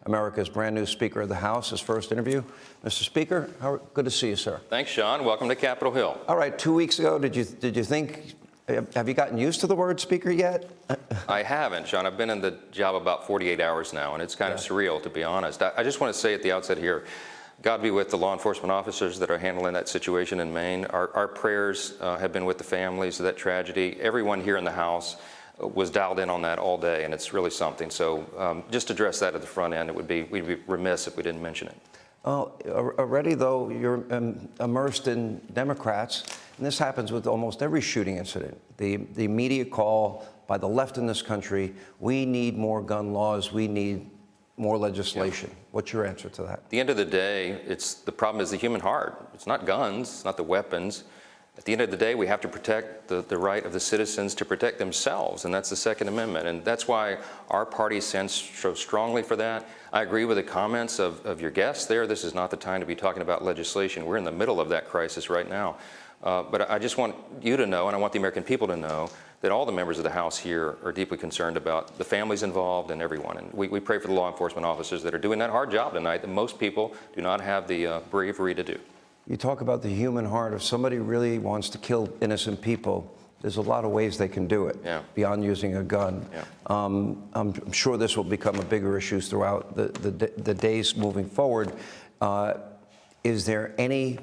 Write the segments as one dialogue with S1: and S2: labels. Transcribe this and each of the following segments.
S1: America's brand new Speaker of the House, his first interview. Mr. Speaker, good to see you, sir.
S2: Thanks, Sean. Welcome to Capitol Hill.
S1: All right, 2 weeks ago, did you think, have you gotten used to the word speaker yet?
S2: I haven't, Sean. I've been in the job about 48 hours now, and it's kind of surreal, to be honest. I just want to say at the outset here, God be with the law enforcement officers that are handling that situation in Maine. Our prayers have been with the families of that tragedy. Everyone here in the House was dialed in on that all day, and it's really something. So just to address that at the front end, we'd be remiss if we didn't mention it.
S1: Well, already, though, you're immersed in Democrats, and this happens with almost every shooting incident. The immediate call by the left in this country, we need more gun laws, we need more legislation. Yeah. What's your answer to that?
S2: At the end of the day, the problem is the human heart. It's not guns, it's not the weapons. At the end of the day, we have to protect the right of the citizens to protect themselves, and that's the Second Amendment. And that's why our party stands so strongly for that. I agree with the comments of your guests there. This is not the time to be talking about legislation. We're in the middle of that crisis right now. But I just want you to know, and I want the American people to know, that all the members of the House here are deeply concerned about the families involved and everyone. And we pray for the law enforcement officers that are doing that hard job tonight that most people do not have the bravery to do.
S1: You talk about the human heart. If somebody really wants to kill innocent people, there's a lot of ways they can do it beyond using a gun.
S2: Yeah.
S1: I'm sure this will become a bigger issue throughout the days moving forward. Is there any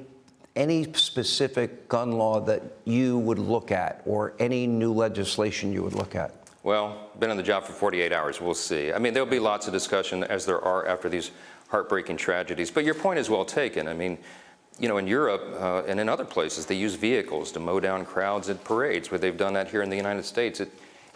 S1: specific gun law that you would look at, or any new legislation you would look at?
S2: Well, been on the job for 48 hours. We'll see. I mean, there'll be lots of discussion, as there are after these heartbreaking tragedies. But your point is well taken. I mean, you know, in Europe and in other places, they use vehicles to mow down crowds at parades, where they've done that here in the United States.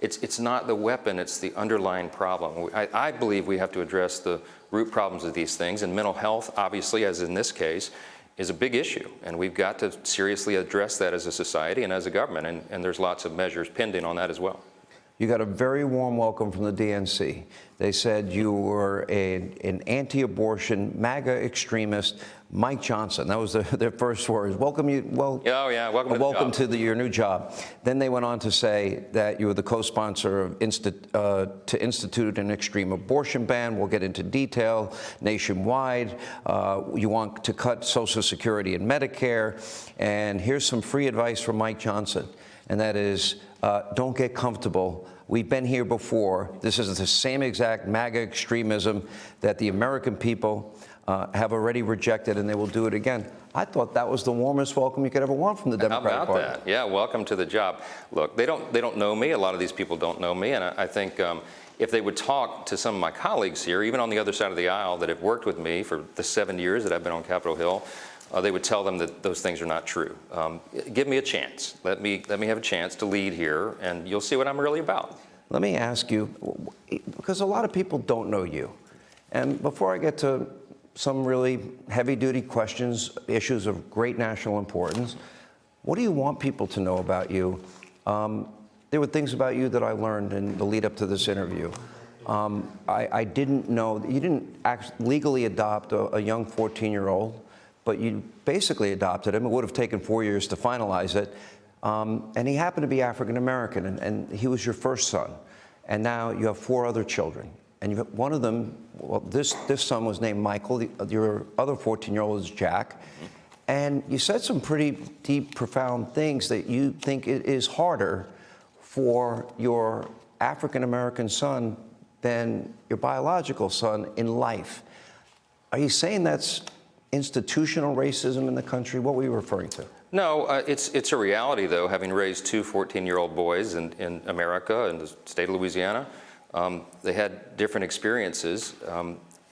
S2: It's not the weapon, it's the underlying problem. I believe we have to address the root problems of these things, and mental health, obviously, as in this case, is a big issue. And we've got to seriously address that as a society and as a government, and there's lots of measures pending on that as well.
S1: You got a very warm welcome from the DNC. They said you were an anti-abortion, MAGA extremist, Mike Johnson. That was their first words. Welcome you. Well,
S2: oh yeah, welcome
S1: to your new job. Then they went on to say that you were the co-sponsor of to institute an extreme abortion ban. We'll get into detail nationwide. You want to cut Social Security and Medicare. And here's some free advice from Mike Johnson, and that is, don't get comfortable. We've been here before. This is the same exact MAGA extremism that the American people have already rejected, and they will do it again. I thought that was the warmest welcome you could ever want from the Democratic Party.
S2: How about that? Yeah, welcome to the job. Look, they don't know me. A lot of these people don't know me, and I think if they would talk to some of my colleagues here, even on the other side of the aisle, that have worked with me for the 7 years that I've been on Capitol Hill, they would tell them that those things are not true. Give me a chance. Let me have a chance to lead here, and you'll see what I'm really about.
S1: Let me ask you, because a lot of people don't know you, and before I get to some really heavy-duty questions, issues of great national importance, what do you want people to know about you? There were things about you that I learned in the lead-up to this interview. I didn't know that you didn't legally adopt a young 14-year-old, but you basically adopted him. It would have taken 4 years to finalize it. And he happened to be African-American, and he was your first son. And now you have 4 other children. And one of them, well, this son was named Michael. Your other 14-year-old is Jack. And you said some pretty deep, profound things that you think it is harder for your African-American son than your biological son in life. Are you saying that's institutional racism in the country? What were you referring to?
S2: No, it's a reality, though, having raised 2 14-year-old boys in America, in the state of Louisiana. They had different experiences,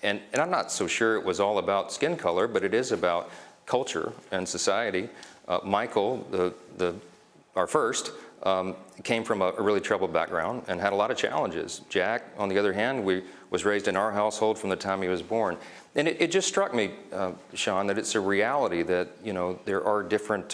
S2: and I'm not so sure it was all about skin color, but it is about culture and society. Michael, our first, came from a really troubled background and had a lot of challenges. Jack, on the other hand, was raised in our household from the time he was born. And it just struck me, Sean, that it's a reality that, you know, there are different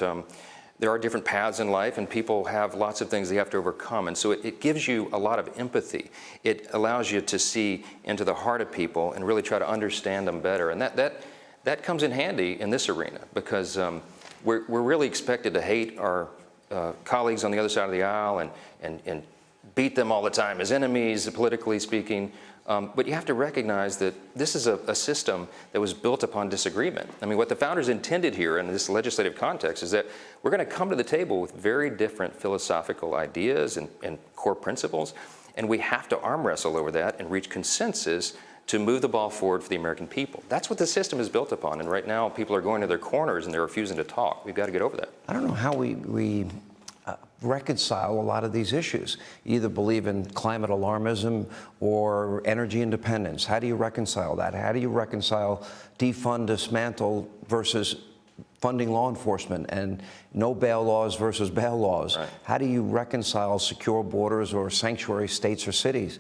S2: paths in life, and people have lots of things they have to overcome. And so it gives you a lot of empathy. It allows you to see into the heart of people and really try to understand them better. And that comes in handy in this arena, because we're really expected to hate our colleagues on the other side of the aisle and beat them all the time as enemies, politically speaking. But you have to recognize that this is a system that was built upon disagreement. I mean, what the founders intended here in this legislative context is that we're going to come to the table with very different philosophical ideas and core principles, and we have to arm wrestle over that and reach consensus to move the ball forward for the American people. That's what the system is built upon, and right now people are going to their corners and they're refusing to talk. We've got to get over that.
S1: I don't know how we reconcile a lot of these issues. You either believe in climate alarmism or energy independence. How do you reconcile that? How do you reconcile defund, dismantle versus funding law enforcement and no bail laws versus bail laws?
S2: Right.
S1: How do you reconcile secure borders or sanctuary states or cities?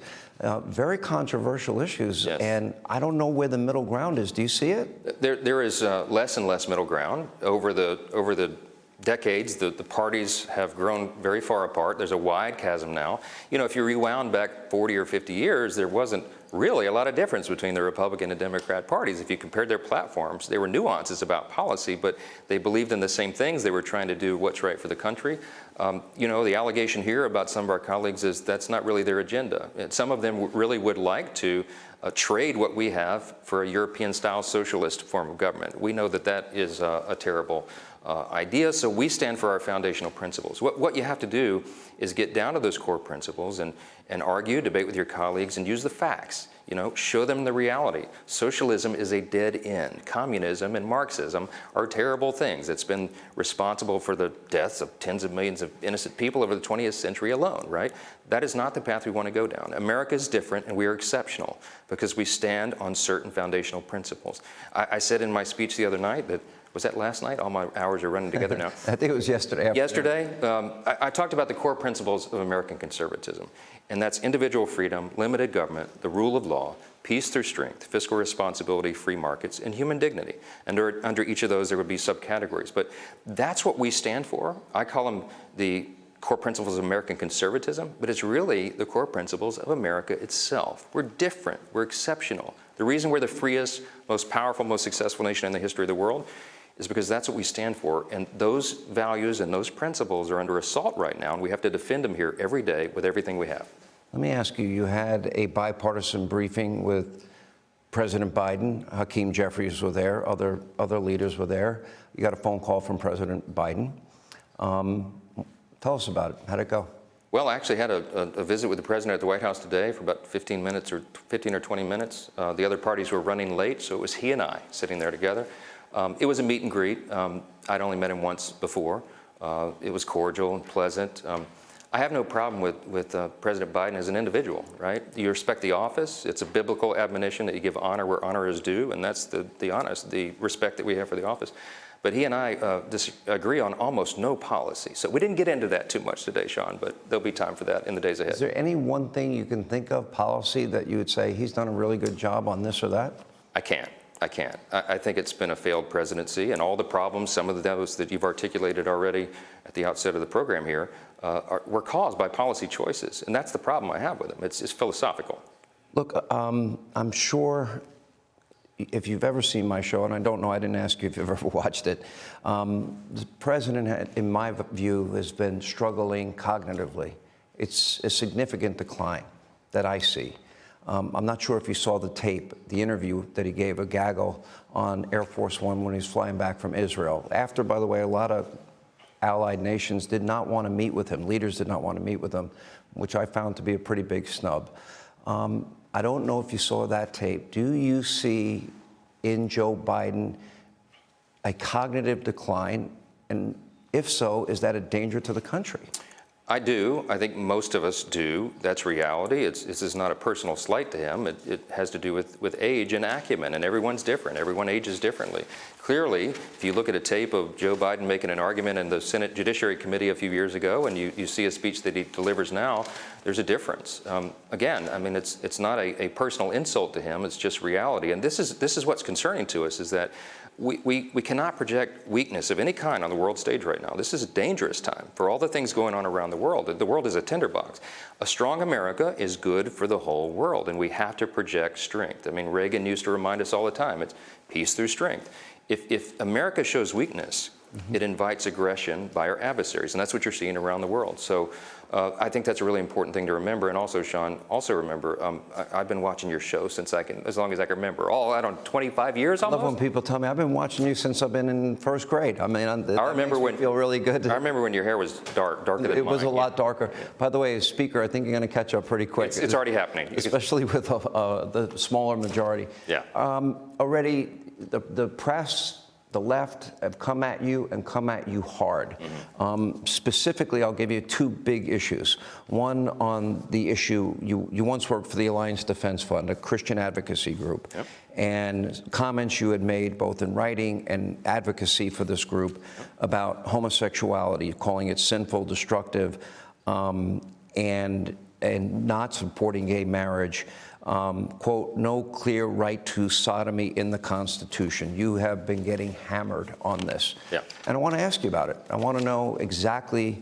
S1: Very controversial issues,
S2: yes.
S1: And I don't know where the middle ground is. Do you see it?
S2: There is less and less middle ground. Over the decades, the parties have grown very far apart. There's a wide chasm now. You know, if you rewound back 40 or 50 years, there wasn't really a lot of difference between the Republican and Democrat parties. If you compared their platforms, there were nuances about policy, but they believed in the same things. They were trying to do what's right for the country. You know, the allegation here about some of our colleagues is that's not really their agenda. And some of them really would like to trade what we have for a European-style socialist form of government. We know that that is a terrible idea, so we stand for our foundational principles. What you have to do is get down to those core principles and argue, debate with your colleagues, and use the facts. You know, show them the reality. Socialism is a dead end. Communism and Marxism are terrible things. It's been responsible for the deaths of tens of millions of innocent people over the 20th century alone, right? That is not the path we want to go down. America is different, and we are exceptional because we stand on certain foundational principles. I said in my speech the other night that, was that last night? All my hours are running together now.
S1: I think it was yesterday.
S2: Yesterday, I talked about the core principles of American conservatism, and that's individual freedom, limited government, the rule of law, peace through strength, fiscal responsibility, free markets, and human dignity. And under each of those, there would be subcategories. But that's what we stand for. I call them the core principles of American conservatism, but it's really the core principles of America itself. We're different. We're exceptional. The reason we're the freest, most powerful, most successful nation in the history of the world is because that's what we stand for. And those values and those principles are under assault right now, and we have to defend them here every day with everything we have.
S1: Let me ask you, you had a bipartisan briefing with President Biden. Hakeem Jeffries was there. Other leaders were there. You got a phone call from President Biden. Tell us about it. How'd it go?
S2: Well, I actually had a visit with the president at the White House today for about 15 minutes or 15 or 20 minutes. The other parties were running late, so it was he and I sitting there together. It was a meet and greet. I'd only met him once before. It was cordial and pleasant. I have no problem with President Biden as an individual, right? You respect the office. It's a biblical admonition that you give honor where honor is due, and that's the respect that we have for the office. But he and I disagree on almost no policy. So we didn't get into that too much today, Sean, but there'll be time for that in the days ahead.
S1: Is there any one thing you can think of, policy, that you would say he's done a really good job on this or that?
S2: I can't. I think it's been a failed presidency, and all the problems, some of those that you've articulated already at the outset of the program here, were caused by policy choices. And that's the problem I have with him. It's philosophical.
S1: Look, I'm sure if you've ever seen my show, and I don't know, I didn't ask you if you've ever watched it, the president, in my view, has been struggling cognitively. It's a significant decline that I see. I'm not sure if you saw the tape, the interview that he gave a gaggle on Air Force One when he was flying back from Israel. After, by the way, a lot of allied nations did not want to meet with him. Leaders did not want to meet with him, which I found to be a pretty big snub. I don't know if you saw that tape. Do you see in Joe Biden a cognitive decline? And if so, is that a danger to the country?
S2: I do. I think most of us do. That's reality. This is not a personal slight to him. It has to do with age and acumen, and everyone's different. Everyone ages differently. Clearly, if you look at a tape of Joe Biden making an argument in the Senate Judiciary Committee a few years ago, and you see a speech that he delivers now, there's a difference. Again, I mean, it's not a personal insult to him. It's just reality. And this is what's concerning to us, is that we cannot project weakness of any kind on the world stage right now. This is a dangerous time for all the things going on around the world. The world is a tinderbox. A strong America is good for the whole world, and we have to project strength. I mean, Reagan used to remind us all the time, it's peace through strength. If America shows weakness, It invites aggression by our adversaries, and that's what you're seeing around the world. So I think that's a really important thing to remember. And also, Sean, remember, I've been watching your show since as long as I can remember. I don't know, 25 years almost?
S1: I love when people tell me, I've been watching you since I've been in first grade. I mean, I remember when, feel really good.
S2: I remember when your hair was darker than mine.
S1: It was a lot darker. By the way, as Speaker, I think you're going to catch up pretty quick.
S2: It's already happening.
S1: Especially with the smaller majority.
S2: Yeah.
S1: Already, the press, the left have come at you and come at you hard. Specifically, I'll give you two big issues. One on the issue, you once worked for the Alliance Defense Fund, a Christian advocacy group, and comments you had made both in writing and advocacy for this group about homosexuality, calling it sinful, destructive, and not supporting gay marriage. Quote, no clear right to sodomy in the Constitution. You have been getting hammered on this.
S2: Yeah.
S1: And I want to ask you about it. I want to know exactly,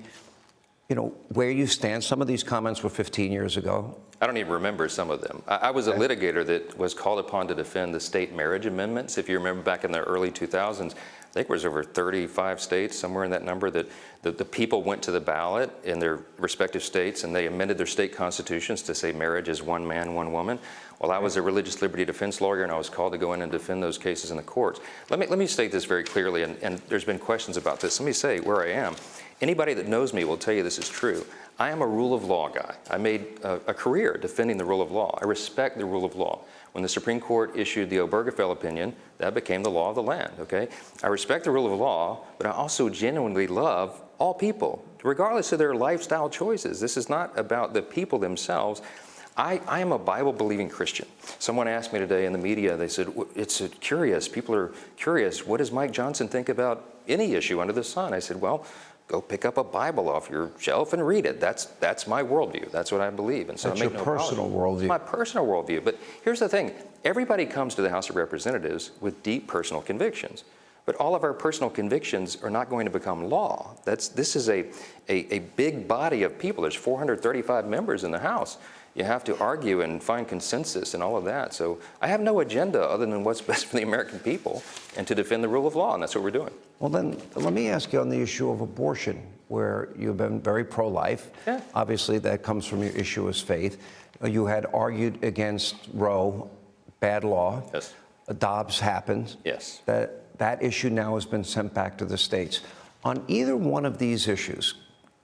S1: where you stand. Some of these comments were 15 years ago.
S2: I don't even remember some of them. I was a litigator that was called upon to defend the state marriage amendments. If you remember back in the early 2000s, I think it was over 35 states, somewhere in that number, that the people went to the ballot in their respective states and they amended their state constitutions to say marriage is one man, one woman. Well, I was a religious liberty defense lawyer and I was called to go in and defend those cases in the courts. Let me state this very clearly, and there's been questions about this. Let me say where I am. Anybody that knows me will tell you this is true. I am a rule of law guy. I made a career defending the rule of law. I respect the rule of law. When the Supreme Court issued the Obergefell opinion, that became the law of the land, okay? I respect the rule of law, but I also genuinely love all people, regardless of their lifestyle choices. This is not about the people themselves. I am a Bible-believing Christian. Someone asked me today in the media, they said, it's curious, people are curious, what does Mike Johnson think about any issue under the sun? I said, well, go pick up a Bible off your shelf and read it. That's my worldview. That's what I believe. And so
S1: that's
S2: I make
S1: your
S2: no
S1: personal
S2: problem.
S1: worldview.
S2: It's my personal worldview. But here's the thing. Everybody comes to the House of Representatives with deep personal convictions. But all of our personal convictions are not going to become law. This is a big body of people. There's 435 members in the House. You have to argue and find consensus and all of that. So I have no agenda other than what's best for the American people and to defend the rule of law, and that's what we're doing.
S1: Well, then, let me ask you on the issue of abortion, where you've been very pro-life.
S2: Yeah.
S1: Obviously, that comes from your issue as faith. You had argued against Roe, bad law.
S2: Yes.
S1: Dobbs happened.
S2: Yes.
S1: That issue now has been sent back to the states. On either one of these issues,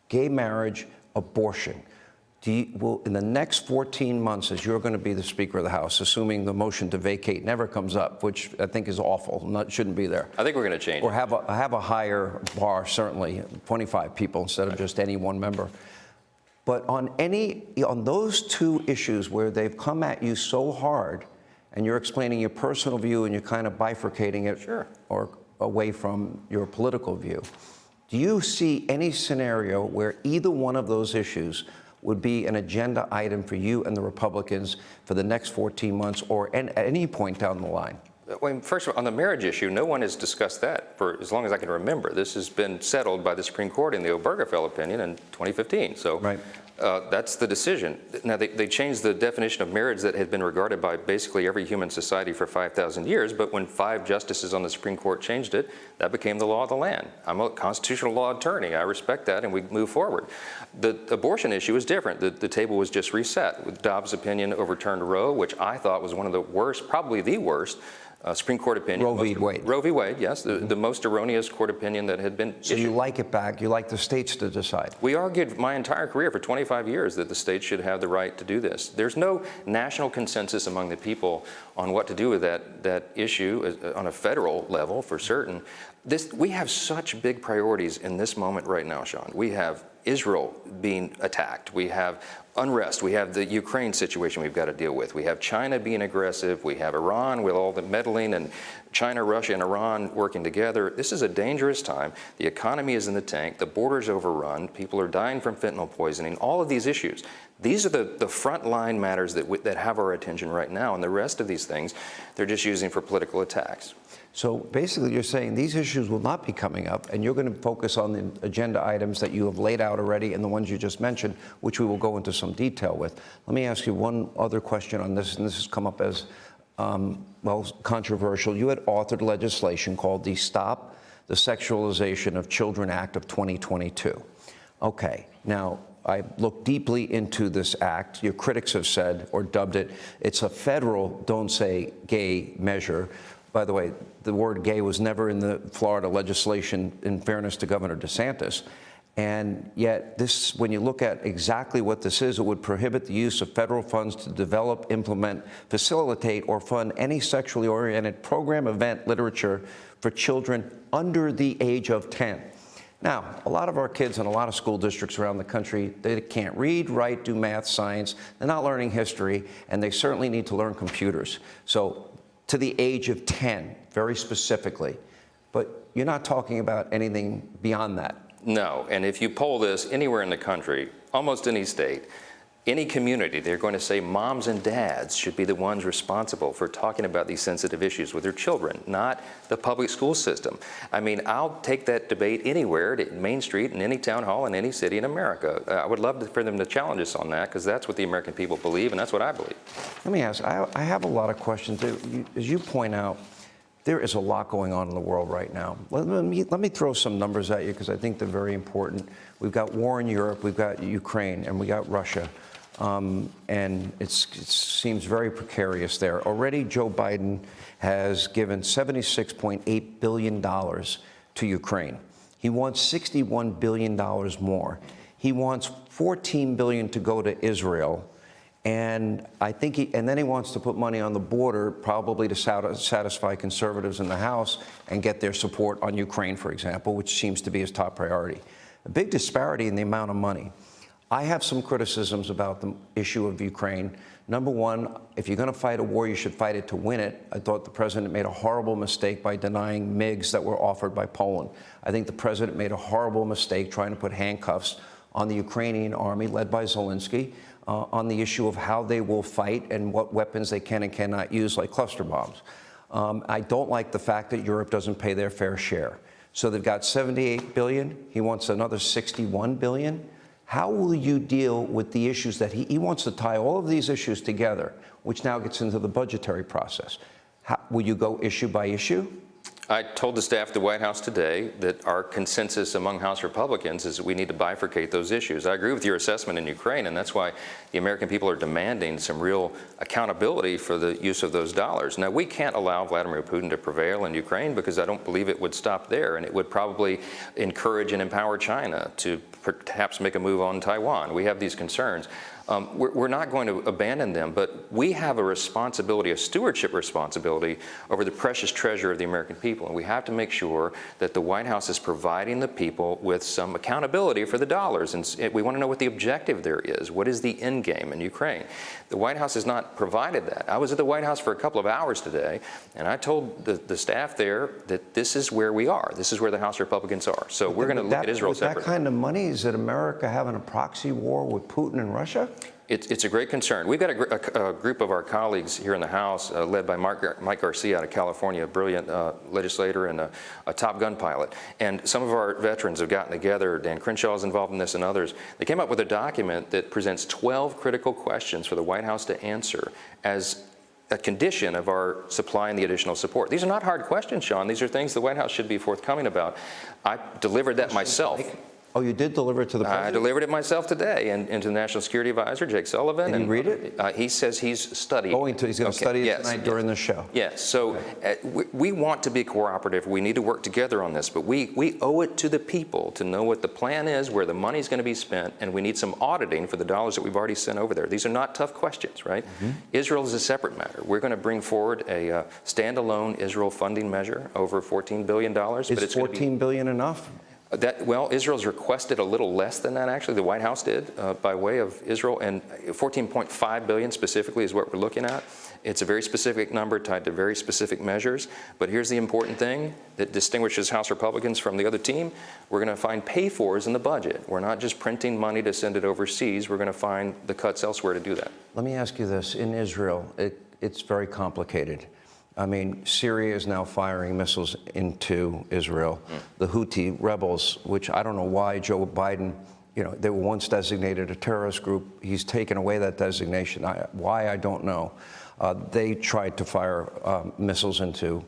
S1: gay marriage, abortion, in the next 14 months, as you're going to be the Speaker of the House, assuming the motion to vacate never comes up, which I think is awful, shouldn't be there.
S2: I think we're going to change.
S1: Or have a higher bar, certainly, 25 people instead of just any one member. But on those two issues where they've come at you so hard, and you're explaining your personal view and you're kind of bifurcating it or away from your political view, do you see any scenario where either one of those issues would be an agenda item for you and the Republicans for the next 14 months or at any point down the line?
S2: Well, first of all, on the marriage issue, no one has discussed that for as long as I can remember. This has been settled by the Supreme Court in the Obergefell opinion in 2015. So that's the decision. Now, they changed the definition of marriage that had been regarded by basically every human society for 5,000 years, but when 5 justices on the Supreme Court changed it, that became the law of the land. I'm a constitutional law attorney. I respect that, and we move forward. The abortion issue is different. The table was just reset with Dobbs' opinion overturned Roe, which I thought was one of the worst, probably the worst, Supreme Court opinion.
S1: Roe v. Wade.
S2: Roe v. Wade, yes, the most erroneous court opinion that had been
S1: So
S2: issued.
S1: you like it back, you like the states to decide?
S2: We argued my entire career for 25 years that the states should have the right to do this. There's no national consensus among the people on what to do with that issue on a federal level, for certain. We have such big priorities in this moment right now, Sean. We have Israel being attacked. We have unrest. We have the Ukraine situation we've got to deal with. We have China being aggressive. We have Iran with all the meddling, and China, Russia, and Iran working together. This is a dangerous time. The economy is in the tank. The border's overrun. People are dying from fentanyl poisoning. All of these issues. These are the frontline matters that have our attention right now, and the rest of these things, they're just using for political attacks.
S1: So basically you're saying these issues will not be coming up, and you're going to focus on the agenda items that you have laid out already and the ones you just mentioned, which we will go into some detail with. Let me ask you one other question on this, and this has come up as, controversial. You had authored legislation called the Stop the Sexualization of Children Act of 2022. Okay, now, I looked deeply into this act. Your critics have said, or dubbed it, it's a federal don't say gay measure. By the way, the word gay was never in the Florida legislation, in fairness to Governor DeSantis. And yet, this, when you look at exactly what this is, it would prohibit the use of federal funds to develop, implement, facilitate, or fund any sexually oriented program, event, literature for children under the age of 10. Now, a lot of our kids in a lot of school districts around the country, they can't read, write, do math, science. They're not learning history, and they certainly need to learn computers. So, to the age of 10, very specifically. But you're not talking about anything beyond that.
S2: No, and if you poll this anywhere in the country, almost any state, any community, they're going to say moms and dads should be the ones responsible for talking about these sensitive issues with their children, not the public school system. I mean, I'll take that debate anywhere, at Main Street, in any town hall, in any city in America. I would love for them to challenge us on that, because that's what the American people believe, and that's what I believe.
S1: Let me ask, I have a lot of questions. As you point out, there is a lot going on in the world right now. Let me throw some numbers at you, because I think they're very important. We've got war in Europe, we've got Ukraine, and we got Russia. And it seems very precarious there. Already, Joe Biden has given $76.8 billion to Ukraine. He wants $61 billion more. He wants $14 billion to go to Israel. And I think and then he wants to put money on the border, probably to satisfy conservatives in the House and get their support on Ukraine, for example, which seems to be his top priority. A big disparity in the amount of money. I have some criticisms about the issue of Ukraine. Number one, if you're going to fight a war, you should fight it to win it. I thought the president made a horrible mistake by denying MiGs that were offered by Poland. I think the president made a horrible mistake trying to put handcuffs on the Ukrainian army, led by Zelensky, on the issue of how they will fight and what weapons they can and cannot use, like cluster bombs. I don't like the fact that Europe doesn't pay their fair share. So they've got $78 billion. He wants another $61 billion. How will you deal with the issues that he wants to tie all of these issues together, which now gets into the budgetary process? Will you go issue by issue?
S2: I told the staff at the White House today that our consensus among House Republicans is that we need to bifurcate those issues. I agree with your assessment in Ukraine, and that's why the American people are demanding some real accountability for the use of those dollars. Now, we can't allow Vladimir Putin to prevail in Ukraine, because I don't believe it would stop there, and it would probably encourage and empower China to perhaps make a move on Taiwan. We have these concerns. We're not going to abandon them, but we have a responsibility, a stewardship responsibility over the precious treasure of the American people. And we have to make sure that the White House is providing the people with some accountability for the dollars. And we want to know what the objective there is. What is the end game in Ukraine? The White House has not provided that. I was at the White House for a couple of hours today, and I told the staff there that this is where we are. This is where the House Republicans are. So we're going to look at Israel separately.
S1: With that kind of money, is it America having a proxy war with Putin and Russia?
S2: It's a great concern. We've got a group of our colleagues here in the House, led by Mike Garcia out of California, a brilliant legislator and a Top Gun pilot. And some of our veterans have gotten together. Dan Crenshaw is involved in this, and others. They came up with a document that presents 12 critical questions for the White House to answer as a condition of our supplying the additional support. These are not hard questions, Sean. These are things the White House should be forthcoming about. I delivered that myself.
S1: Oh, you did deliver it to the president?
S2: I delivered it myself today, and to the National Security Advisor, Jake Sullivan.
S1: Did he read it?
S2: He says he's studying.
S1: He's going to study it tonight during the show.
S2: Yes. So we want to be cooperative. We need to work together on this, but we owe it to the people to know what the plan is, where the money is going to be spent, and we need some auditing for the dollars that we've already sent over there. These are not tough questions, right? Mm-hmm. Israel is a separate matter. We're going to bring forward a standalone Israel funding measure over $14 billion.
S1: Is $14 billion enough?
S2: Well, Israel's requested a little less than that, actually. The White House did, by way of Israel, and $14.5 billion specifically is what we're looking at. It's a very specific number tied to very specific measures. But here's the important thing that distinguishes House Republicans from the other team. We're going to find pay-fors in the budget. We're not just printing money to send it overseas. We're going to find the cuts elsewhere to do that.
S1: Let me ask you this. In Israel, it's very complicated. I mean, Syria is now firing missiles into Israel. The Houthi rebels, which I don't know why Joe Biden, they were once designated a terrorist group. He's taken away that designation. Why, I don't know. They tried to fire missiles into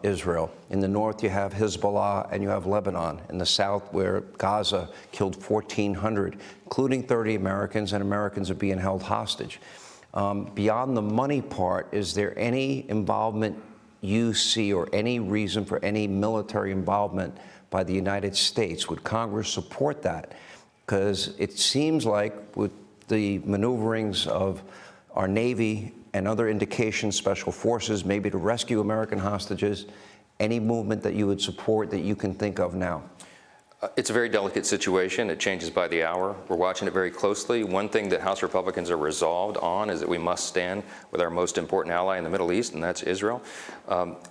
S1: Israel. In the north, you have Hezbollah and you have Lebanon. In the south, where Gaza killed 1,400, including 30 Americans, and Americans are being held hostage. Beyond the money part, is there any involvement you see or any reason for any military involvement by the United States? Would Congress support that? Because it seems like with the maneuverings of our Navy and other indications, special forces, maybe to rescue American hostages, any movement that you would support that you can think of now?
S2: It's a very delicate situation. It changes by the hour. We're watching it very closely. One thing that House Republicans are resolved on is that we must stand with our most important ally in the Middle East, and that's Israel.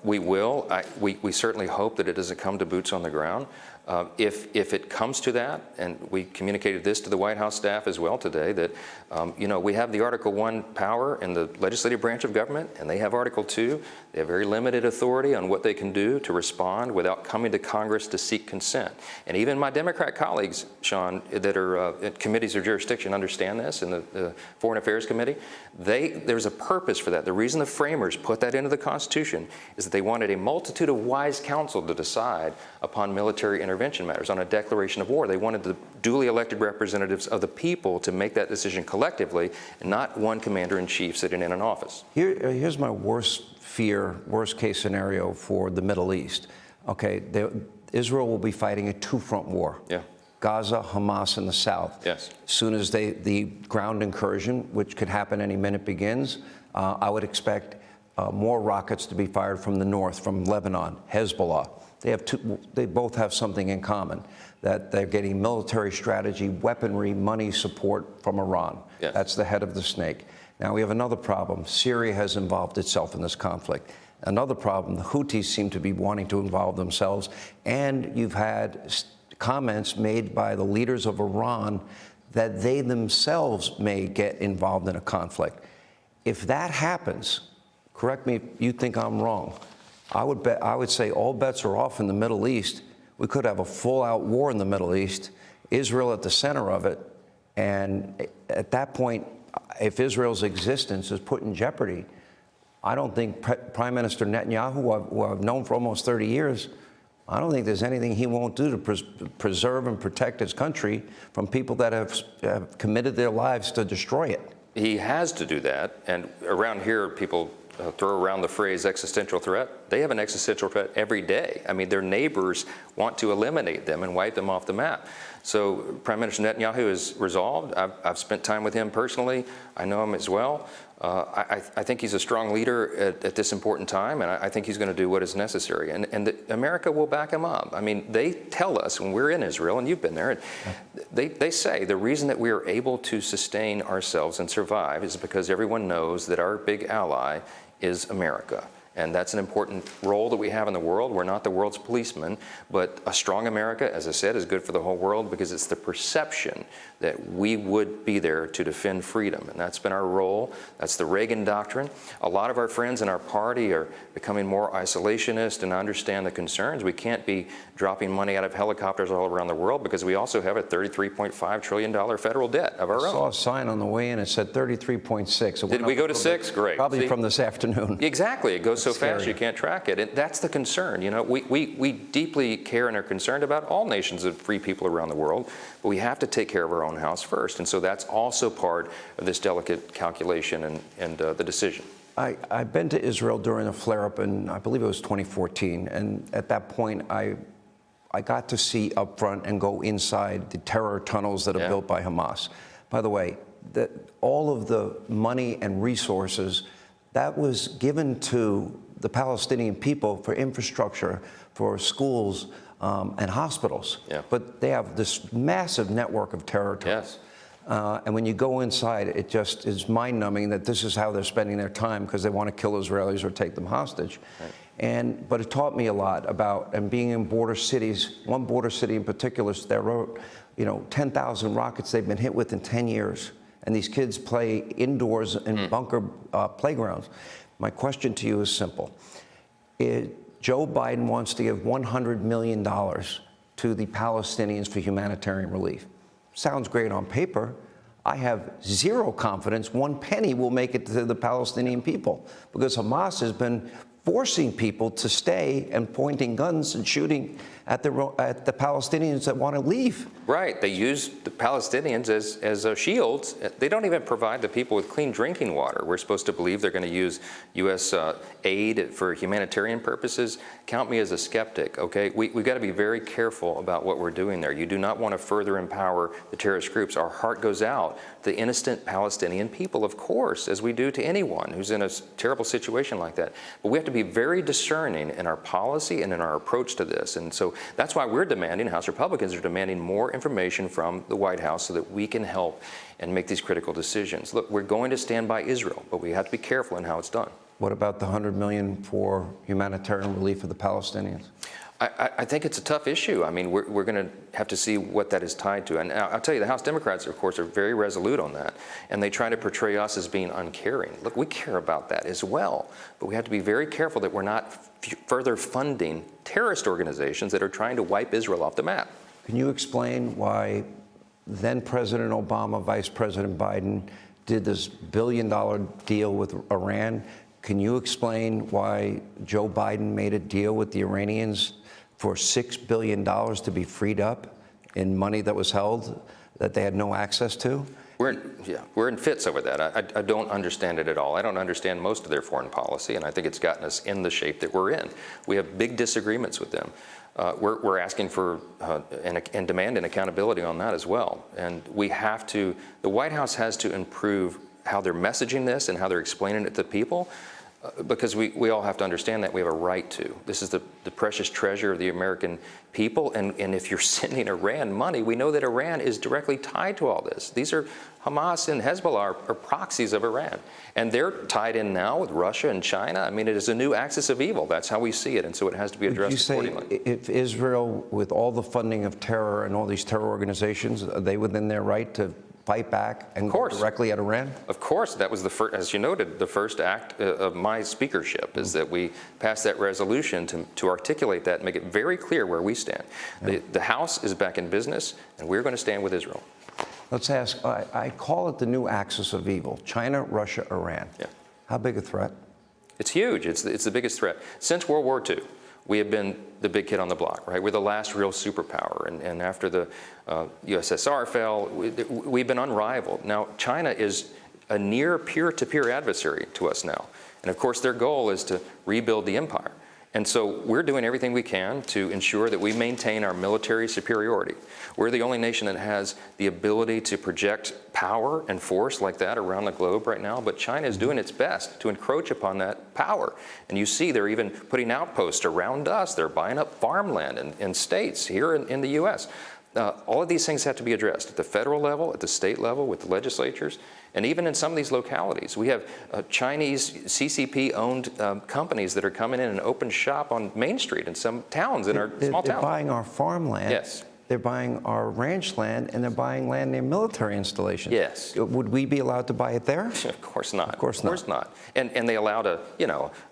S2: We certainly hope that it doesn't come to boots on the ground. If it comes to that, and we communicated this to the White House staff as well today, that we have the Article 1 power in the legislative branch of government, and they have Article 2. They have very limited authority on what they can do to respond without coming to Congress to seek consent. And even my Democrat colleagues, Sean, that are at committees of jurisdiction understand this, in the Foreign Affairs Committee. There's a purpose for that. The reason the framers put that into the Constitution is that they wanted a multitude of wise counsel to decide upon military intervention matters. On a declaration of war, they wanted the duly elected representatives of the people to make that decision collectively, and not one commander-in-chief sitting in an office.
S1: Here's my worst fear, worst case scenario for the Middle East. Okay, Israel will be fighting a two-front war.
S2: Yeah.
S1: Gaza, Hamas in the south.
S2: Yes.
S1: As soon as the ground incursion, which could happen any minute, begins, I would expect more rockets to be fired from the north, from Lebanon, Hezbollah. They both have something in common, that they're getting military strategy, weaponry, money support from Iran.
S2: Yes.
S1: That's the head of the snake. Now we have another problem. Syria has involved itself in this conflict. Another problem, the Houthis seem to be wanting to involve themselves, and you've had comments made by the leaders of Iran that they themselves may get involved in a conflict. If that happens, correct me if you think I'm wrong, I would say all bets are off in the Middle East. We could have a full-out war in the Middle East, Israel at the center of it, and at that point, if Israel's existence is put in jeopardy, I don't think Prime Minister Netanyahu, who I've known for almost 30 years, I don't think there's anything he won't do to preserve and protect his country from people that have committed their lives to destroy it.
S2: He has to do that, and around here, people throw around the phrase existential threat. They have an existential threat every day. I mean, their neighbors want to eliminate them and wipe them off the map. So Prime Minister Netanyahu is resolved. I've spent time with him personally. I know him as well. I think he's a strong leader at this important time, and I think he's going to do what is necessary. And America will back him up. I mean, they tell us when we're in Israel, and you've been there, they say the reason that we are able to sustain ourselves and survive is because everyone knows that our big ally is America. And that's an important role that we have in the world. We're not the world's policeman, but a strong America, as I said, is good for the whole world because it's the perception that we would be there to defend freedom. And that's been our role. That's the Reagan doctrine. A lot of our friends in our party are becoming more isolationist and understand the concerns. We can't be dropping money out of helicopters all around the world because we also have a $33.5 trillion federal debt of our own.
S1: I saw a sign on the way in, it said 33.6.
S2: Did we go to 6? Great.
S1: Probably from this afternoon.
S2: Exactly. It goes so
S1: Scary.
S2: fast you can't track it. And that's the concern. You know, we deeply care and are concerned about all nations of free people around the world, but we have to take care of our own house first. And so that's also part of this delicate calculation and the decision.
S1: I've been to Israel during a flare-up in, I believe it was 2014, and at that point I got to see up front and go inside the terror tunnels that are built by Hamas. By the way, all of the money and resources that was given to the Palestinian people for infrastructure, for schools and hospitals.
S2: Yeah.
S1: But they have this massive network of terror tunnels.
S2: Yes.
S1: And when you go inside, it just is mind-numbing that this is how they're spending their time because they want to kill Israelis or take them hostage. Right. But it taught me a lot about, and being in border cities, one border city in particular, that wrote, 10,000 rockets they've been hit with in 10 years. And these kids play indoors in bunker playgrounds. My question to you is simple. Joe Biden wants to give $100 million to the Palestinians for humanitarian relief. Sounds great on paper. I have zero confidence one penny will make it to the Palestinian people because Hamas has been forcing people to stay and pointing guns and shooting at the Palestinians that want to leave.
S2: Right. They use the Palestinians as shields. They don't even provide the people with clean drinking water. We're supposed to believe they're going to use U.S. Aid for humanitarian purposes. Count me as a skeptic, okay? We've got to be very careful about what we're doing there. You do not want to further empower the terrorist groups. Our heart goes out to the innocent Palestinian people, of course, as we do to anyone who's in a terrible situation like that. But we have to be very discerning in our policy and in our approach to this. And so that's why we're demanding, House Republicans are demanding more information from the White House so that we can help and make these critical decisions. Look, we're going to stand by Israel, but we have to be careful in how it's done.
S1: What about the $100 million for humanitarian relief for the Palestinians?
S2: I think it's a tough issue. I mean, we're going to have to see what that is tied to. And I'll tell you, the House Democrats, of course, are very resolute on that. And they try to portray us as being uncaring. Look, we care about that as well. But we have to be very careful that we're not further funding terrorist organizations that are trying to wipe Israel off the map.
S1: Can you explain why then President Obama, Vice President Biden did this billion-dollar deal with Iran? Can you explain why Joe Biden made a deal with the Iranians for $6 billion to be freed up in money that was held that they had no access to?
S2: We're in fits over that. I don't understand it at all. I don't understand most of their foreign policy, and I think it's gotten us in the shape that we're in. We have big disagreements with them. We're asking for and demanding accountability on that as well. And we have to, the White House has to improve how they're messaging this and how they're explaining it to people. Because we all have to understand that we have a right to. This is the precious treasure of the American people, and if you're sending Iran money, we know that Iran is directly tied to all this. These are Hamas and Hezbollah are proxies of Iran, and they're tied in now with Russia and China. I mean, it is a new axis of evil. That's how we see it, and so it has to be addressed accordingly.
S1: Would you say if Israel, with all the funding of terror and all these terror organizations, are they within their right to fight back and go directly at Iran?
S2: Of course. That was the first, as you noted, the first act of my speakership is that we passed that resolution to articulate that and make it very clear where we stand. The House is back in business, and we're going to stand with Israel.
S1: Let's ask, I call it the new axis of evil, China, Russia, Iran.
S2: Yeah.
S1: How big a threat?
S2: It's huge. It's the biggest threat. Since World War II, we have been the big kid on the block, right? We're the last real superpower. And after the USSR fell, we've been unrivaled. Now, China is a near peer-to-peer adversary to us now. And of course, their goal is to rebuild the empire. And so we're doing everything we can to ensure that we maintain our military superiority. We're the only nation that has the ability to project power and force like that around the globe right now, but China is doing its best to encroach upon that power. And you see they're even putting outposts around us. They're buying up farmland in states here in the U.S. All of these things have to be addressed at the federal level, at the state level, with the legislatures, and even in some of these localities. We have Chinese CCP-owned companies that are coming in and open shop on Main Street in some towns, in our small towns.
S1: They're buying our farmland.
S2: Yes.
S1: They're buying our ranch land, and they're buying land near military installations.
S2: Yes.
S1: Would we be allowed to buy it there?
S2: Of course not.
S1: Of course not.
S2: Of course not. And they allowed a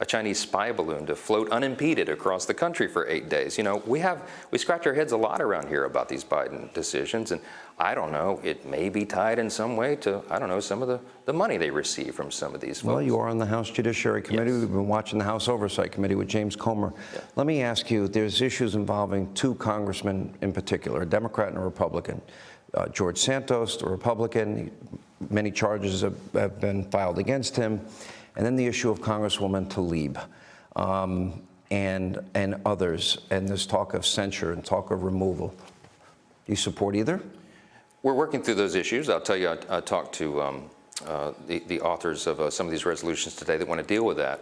S2: Chinese spy balloon to float unimpeded across the country for 8 days. You know, we scratch our heads a lot around here about these Biden decisions, and I don't know, it may be tied in some way to, I don't know, some of the money they receive from some of these folks.
S1: Well, you are on the House Judiciary Committee.
S2: Yes.
S1: We've been watching the House Oversight Committee with James Comer. Yeah. Let me ask you, there's issues involving two congressmen in particular, a Democrat and a Republican. George Santos, the Republican, many charges have been filed against him. And then the issue of Congresswoman Tlaib and others, and this talk of censure and talk of removal. Do you support either?
S2: We're working through those issues. I'll tell you, I talked to the authors of some of these resolutions today that want to deal with that.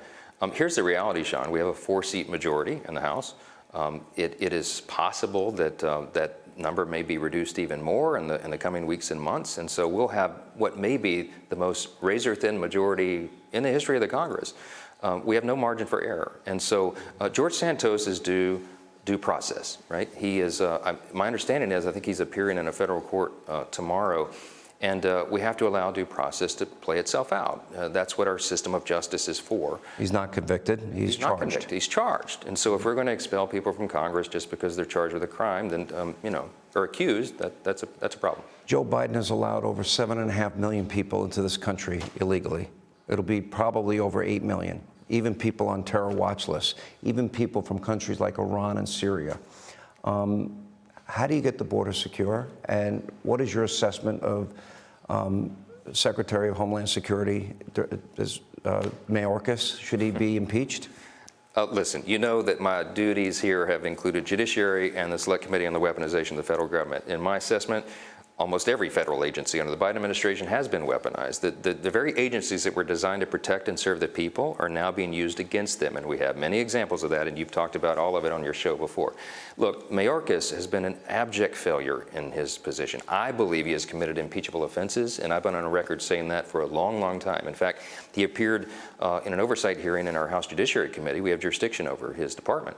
S2: Here's the reality, Sean. We have a 4-seat majority in the House. It is possible that that number may be reduced even more in the coming weeks and months. And so we'll have what may be the most razor-thin majority in the history of the Congress. We have no margin for error. And so George Santos is due process, right? He is, my understanding is, I think he's appearing in a federal court tomorrow, and we have to allow due process to play itself out. That's what our system of justice is for.
S1: He's not convicted, he's charged.
S2: Not convicted. He's charged. And so if we're going to expel people from Congress just because they're charged with a crime, then, or accused, that's a problem.
S1: Joe Biden has allowed over 7.5 million people into this country illegally. It'll be probably over 8 million even people on terror watch lists, even people from countries like Iran and Syria. How do you get the border secure? And what is your assessment of Secretary of Homeland Security, Mayorkas? Should he be impeached?
S2: Listen, you know that my duties here have included Judiciary and the Select Committee on the Weaponization of the federal government. In my assessment, almost every federal agency under the Biden administration has been weaponized. The very agencies that were designed to protect and serve the people are now being used against them, and we have many examples of that, and you've talked about all of it on your show before. Look, Mayorkas has been an abject failure in his position. I believe he has committed impeachable offenses, and I've been on record saying that for a long, long time. In fact, he appeared in an oversight hearing in our House Judiciary Committee. We have jurisdiction over his department.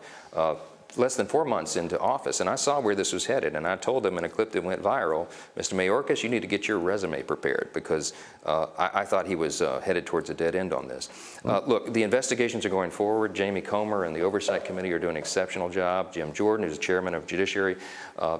S2: Less than 4 months into office, and I saw where this was headed, and I told him in a clip that went viral, Mr. Mayorkas, you need to get your resume prepared, because I thought he was headed towards a dead end on this. Look, the investigations are going forward. Jamie Comer and the Oversight Committee are doing an exceptional job. Jim Jordan, who's the chairman of Judiciary,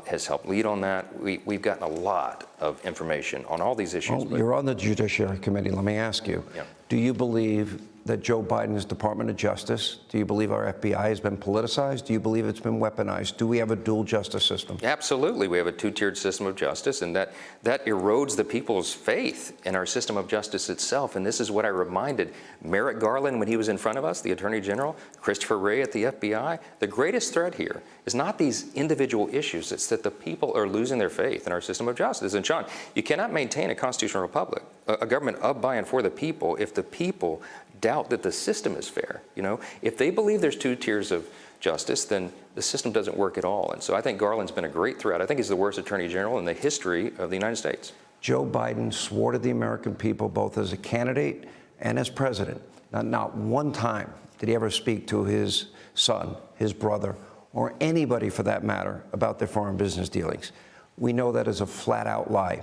S2: has helped lead on that. We've gotten a lot of information on all these issues.
S1: Well, you're on the Judiciary Committee. Let me ask you, do you believe that Joe Biden's Department of Justice, do you believe our FBI has been politicized? Do you believe it's been weaponized? Do we have a dual justice system?
S2: Absolutely. We have a two-tiered system of justice, and that erodes the people's faith in our system of justice itself. And this is what I reminded Merrick Garland when he was in front of us, the Attorney General, Christopher Wray at the FBI. The greatest threat here is not these individual issues. It's that the people are losing their faith in our system of justice. And Sean, you cannot maintain a constitutional republic, a government of, by, and for the people, if the people doubt that the system is fair. You know, if they believe there's two tiers of justice, then the system doesn't work at all. And so I think Garland's been a great threat. I think he's the worst Attorney General in the history of the United States.
S1: Joe Biden swore to the American people, both as a candidate and as president. Not one time did he ever speak to his son, his brother, or anybody for that matter about their foreign business dealings. We know that is a flat-out lie.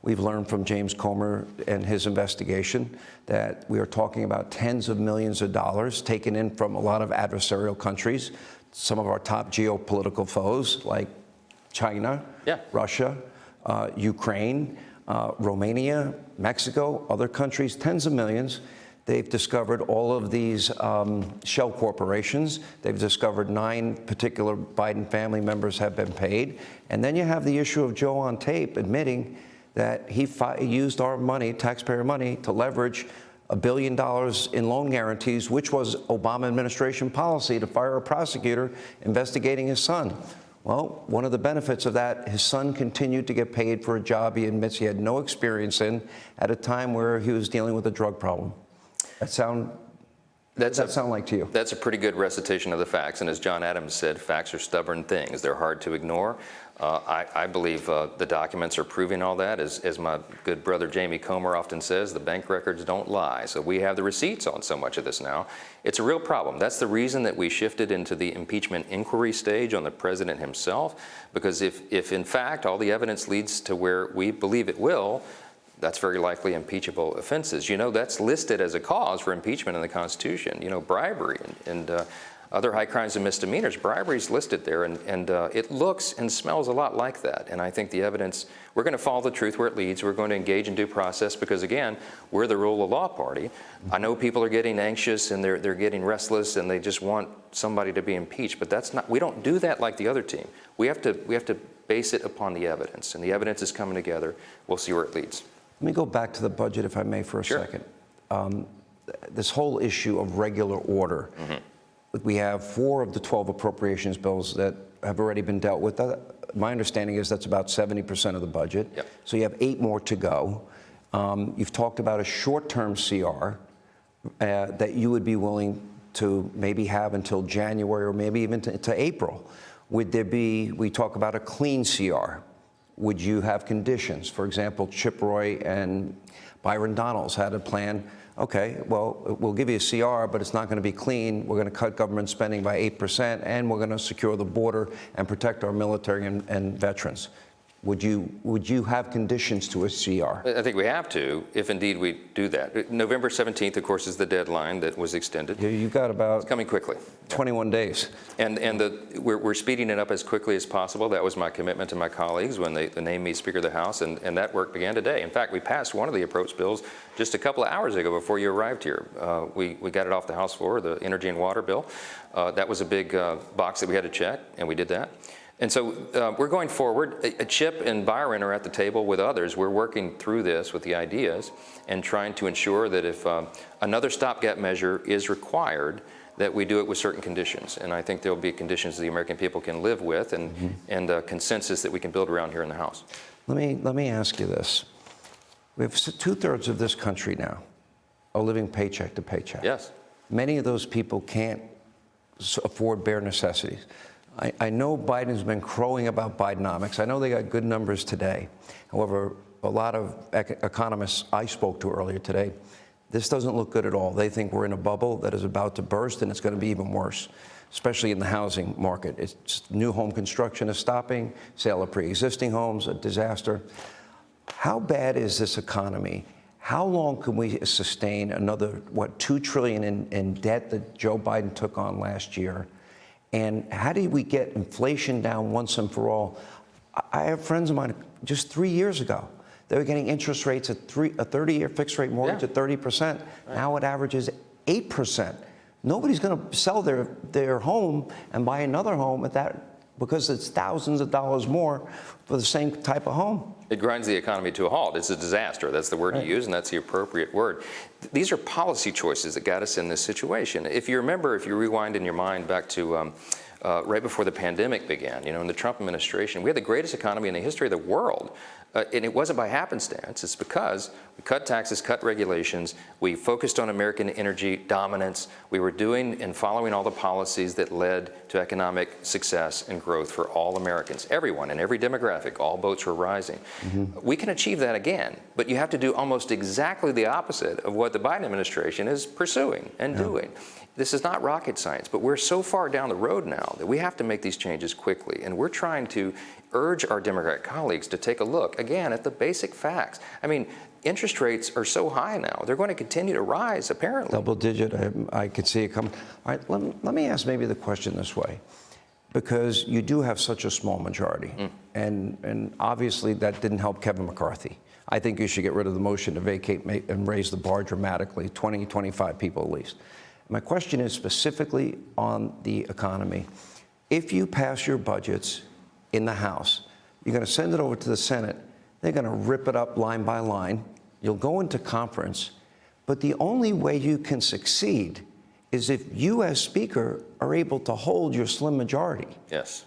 S1: We've learned from James Comer and his investigation that we are talking about tens of millions of dollars taken in from a lot of adversarial countries, some of our top geopolitical foes like China, Russia, Ukraine, Romania, Mexico, other countries, tens of millions. They've discovered all of these shell corporations. They've discovered 9 particular Biden family members have been paid. And then you have the issue of Joe on tape admitting that he used our money, taxpayer money, to leverage $1 billion in loan guarantees, which was Obama administration policy to fire a prosecutor investigating his son. Well, one of the benefits of that, his son continued to get paid for a job he admits he had no experience in at a time where he was dealing with a drug problem. What does that sound like to you?
S2: That's a pretty good recitation of the facts. And as John Adams said, facts are stubborn things. They're hard to ignore. I believe the documents are proving all that. As my good brother Jamie Comer often says, the bank records don't lie. So we have the receipts on so much of this now. It's a real problem. That's the reason that we shifted into the impeachment inquiry stage on the president himself. Because if in fact all the evidence leads to where we believe it will, that's very likely impeachable offenses. You know, that's listed as a cause for impeachment in the Constitution. You know, bribery and other high crimes and misdemeanors. Bribery is listed there, and it looks and smells a lot like that. And I think the evidence, we're going to follow the truth where it leads. We're going to engage in due process because, again, we're the rule of law party. I know people are getting anxious and they're getting restless and they just want somebody to be impeached, but that's not. We don't do that like the other team. We have to base it upon the evidence, and the evidence is coming together. We'll see where it leads.
S1: Let me go back to the budget, if I may, for a second. This whole issue of regular order. We have 4 of the 12 appropriations bills that have already been dealt with. My understanding is that's about 70% of the budget. So you have 8 more to go. You've talked about a short-term CR that you would be willing to maybe have until January or maybe even to April. Would there be, we talk about a clean CR. Would you have conditions? For example, Chip Roy and Byron Donalds had a plan. Okay, well, we'll give you a CR, but it's not going to be clean. We're going to cut government spending by 8%, and we're going to secure the border and protect our military and veterans. Would you have conditions to a CR?
S2: I think we have to, if indeed we do that. November 17th, of course, is the deadline that was extended.
S1: You've got about
S2: It's coming quickly.
S1: 21 days.
S2: And we're speeding it up as quickly as possible. That was my commitment to my colleagues when they named me Speaker of the House, and that work began today. In fact, we passed one of the approach bills just a couple of hours ago before you arrived here. We got it off the House floor, the energy and water bill. That was a big box that we had to check, and we did that. And so we're going forward. Chip and Byron are at the table with others. We're working through this with the ideas and trying to ensure that if another stopgap measure is required, that we do it with certain conditions. And I think there will be conditions the American people can live with and a consensus that we can build around here in the House.
S1: Let me ask you this. We have 2/3 of this country now are living paycheck to paycheck.
S2: Yes.
S1: Many of those people can't afford bare necessities. I know Biden's been crowing about Bidenomics. I know they got good numbers today. However, a lot of economists I spoke to earlier today, this doesn't look good at all. They think we're in a bubble that is about to burst, and it's going to be even worse, especially in the housing market. It's new home construction is stopping, sale of pre-existing homes, a disaster. How bad is this economy? How long can we sustain another, $2 trillion in debt that Joe Biden took on last year? And how do we get inflation down once and for all? I have friends of mine just 3 years ago. They were getting interest rates at a 30-year fixed rate mortgage at 30%. Right. Now it averages 8%. Nobody's going to sell their home and buy another home at that because it's thousands of dollars more for the same type of home.
S2: It grinds the economy to a halt. It's a disaster. That's the word you use, and that's the appropriate word. These are policy choices that got us in this situation. If you remember, if you rewind in your mind back to right before the pandemic began, in the Trump administration, we had the greatest economy in the history of the world. And it wasn't by happenstance. It's because we cut taxes, cut regulations. We focused on American energy dominance. We were doing and following all the policies that led to economic success and growth for all Americans, everyone in every demographic. All boats were rising. We can achieve that again, but you have to do almost exactly the opposite of what the Biden administration is pursuing and doing. This is not rocket science, but we're so far down the road now that we have to make these changes quickly. And we're trying to urge our Democrat colleagues to take a look, again, at the basic facts. I mean, interest rates are so high now. They're going to continue to rise, apparently.
S1: Double digit. I could see it coming. All right, let me ask maybe the question this way, because you do have such a small majority. And obviously that didn't help Kevin McCarthy. I think you should get rid of the motion to vacate and raise the bar dramatically, 20, 25 people at least. My question is specifically on the economy. If you pass your budgets in the House, you're going to send it over to the Senate. They're going to rip it up line by line. You'll go into conference. But the only way you can succeed is if you, as Speaker, are able to hold your slim majority.
S2: Yes.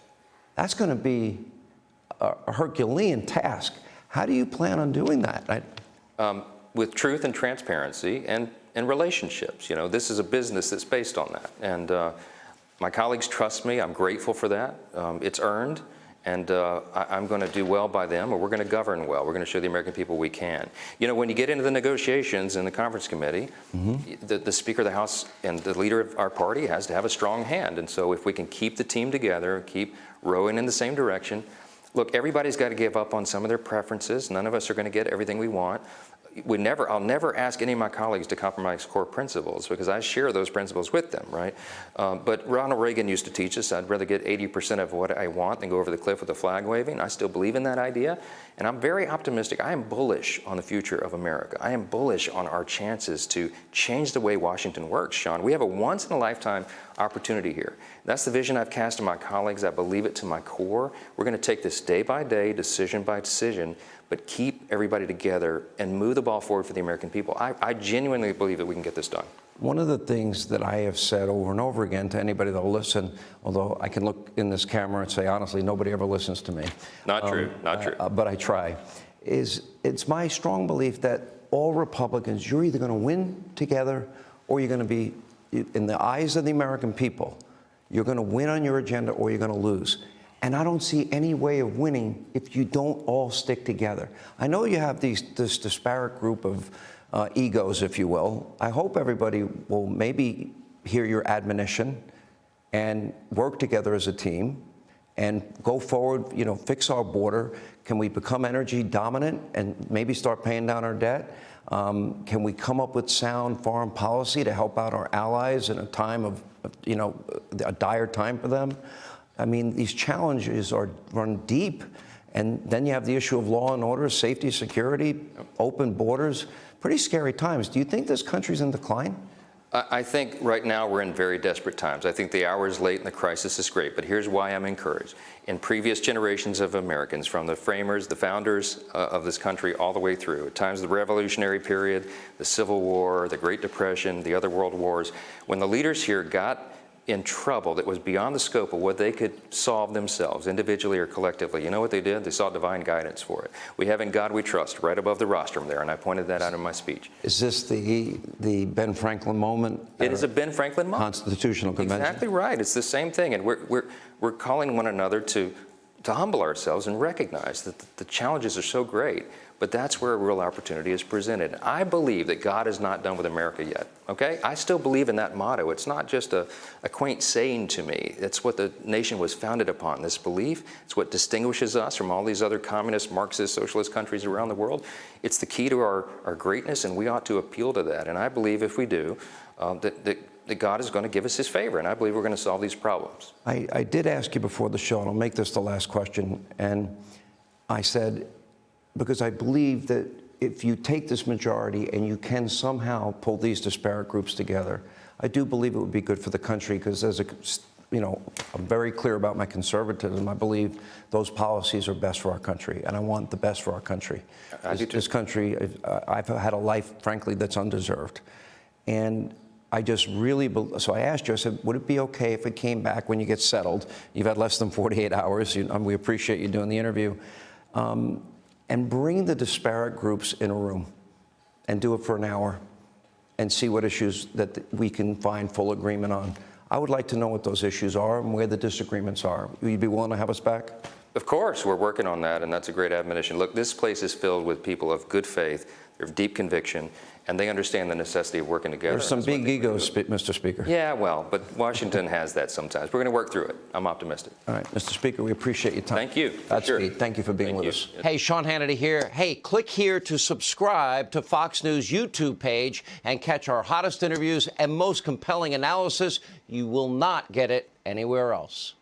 S1: That's going to be a Herculean task. How do you plan on doing that?
S2: With truth and transparency and relationships. This is a business that's based on that. And my colleagues trust me. I'm grateful for that. It's earned. And I'm going to do well by them, or we're going to govern well. We're going to show the American people we can. When you get into the negotiations in the conference committee, the Speaker of the House and the leader of our party has to have a strong hand. And so if we can keep the team together, keep rowing in the same direction. Look, everybody's got to give up on some of their preferences. None of us are going to get everything we want. I'll never ask any of my colleagues to compromise core principles because I share those principles with them, right? But Ronald Reagan used to teach us I'd rather get 80% of what I want than go over the cliff with a flag waving. I still believe in that idea, and I'm very optimistic. I am bullish on the future of America. I am bullish on our chances to change the way Washington works, Sean. We have a once-in-a-lifetime opportunity here. That's the vision I've cast to my colleagues. I believe it to my core. We're going to take this day by day, decision by decision, but keep everybody together and move the ball forward for the American people. I genuinely believe that we can get this done.
S1: One of the things that I have said over and over again to anybody that will listen, although I can look in this camera and say, honestly, nobody ever listens to me.
S2: Not true, not true.
S1: But I try. It's my strong belief that all Republicans, you're either going to win together or you're going to be, in the eyes of the American people, you're going to win on your agenda or you're going to lose. And I don't see any way of winning if you don't all stick together. I know you have this disparate group of egos, if you will. I hope everybody will maybe hear your admonition and work together as a team and go forward, fix our border? Can we become energy dominant and maybe start paying down our debt? Can we come up with sound foreign policy to help out our allies in a time of, a dire time for them? I mean, these challenges run deep. And then you have the issue of law and order, safety, security, open borders. Pretty scary times. Do you think this country's in decline?
S2: I think right now we're in very desperate times. I think the hour is late and the crisis is great, but here's why I'm encouraged. In previous generations of Americans, from the framers, the founders of this country, all the way through, at times the Revolutionary period, the Civil War, the Great Depression, the other world wars, when the leaders here got in trouble that was beyond the scope of what they could solve themselves, individually or collectively, you know what they did? They sought divine guidance for it. We have In God We Trust right above the rostrum there, and I pointed that out in my speech.
S1: Is this the Ben Franklin moment?
S2: It is a Ben Franklin moment.
S1: Constitutional Convention.
S2: Exactly right. It's the same thing, and we're calling one another to humble ourselves and recognize that the challenges are so great, but that's where a real opportunity is presented. I believe that God is not done with America yet, okay? I still believe in that motto. It's not just a quaint saying to me. It's what the nation was founded upon, this belief. It's what distinguishes us from all these other communist, Marxist, socialist countries around the world. It's the key to our greatness, and we ought to appeal to that. And I believe if we do, that God is going to give us his favor, and I believe we're going to solve these problems.
S1: I did ask you before the show, and I'll make this the last question, and I said, because I believe that if you take this majority and you can somehow pull these disparate groups together, I do believe it would be good for the country, because I'm very clear about my conservatism. I believe those policies are best for our country, and I want the best for our country. This country, I've had a life, frankly, that's undeserved. And I just really, so I asked you, I said, would it be okay if it came back when you get settled? You've had less than 48 hours. We appreciate you doing the interview. And bring the disparate groups in a room and do it for an hour and see what issues that we can find full agreement on. I would like to know what those issues are and where the disagreements are. Will you be willing to have us back?
S2: Of course, we're working on that, and that's a great admonition. Look, this place is filled with people of good faith, of deep conviction, and they understand the necessity of working together.
S1: There's some big egos, Mr. Speaker.
S2: Yeah, well, but Washington has that sometimes. We're going to work through it. I'm optimistic.
S1: All right, Mr. Speaker, we appreciate your time.
S2: Thank you.
S1: Godspeed. Thank you for being with us.
S3: Hey, Sean Hannity here. Hey, click here to subscribe to Fox News YouTube page and catch our hottest interviews and most compelling analysis. You will not get it anywhere else.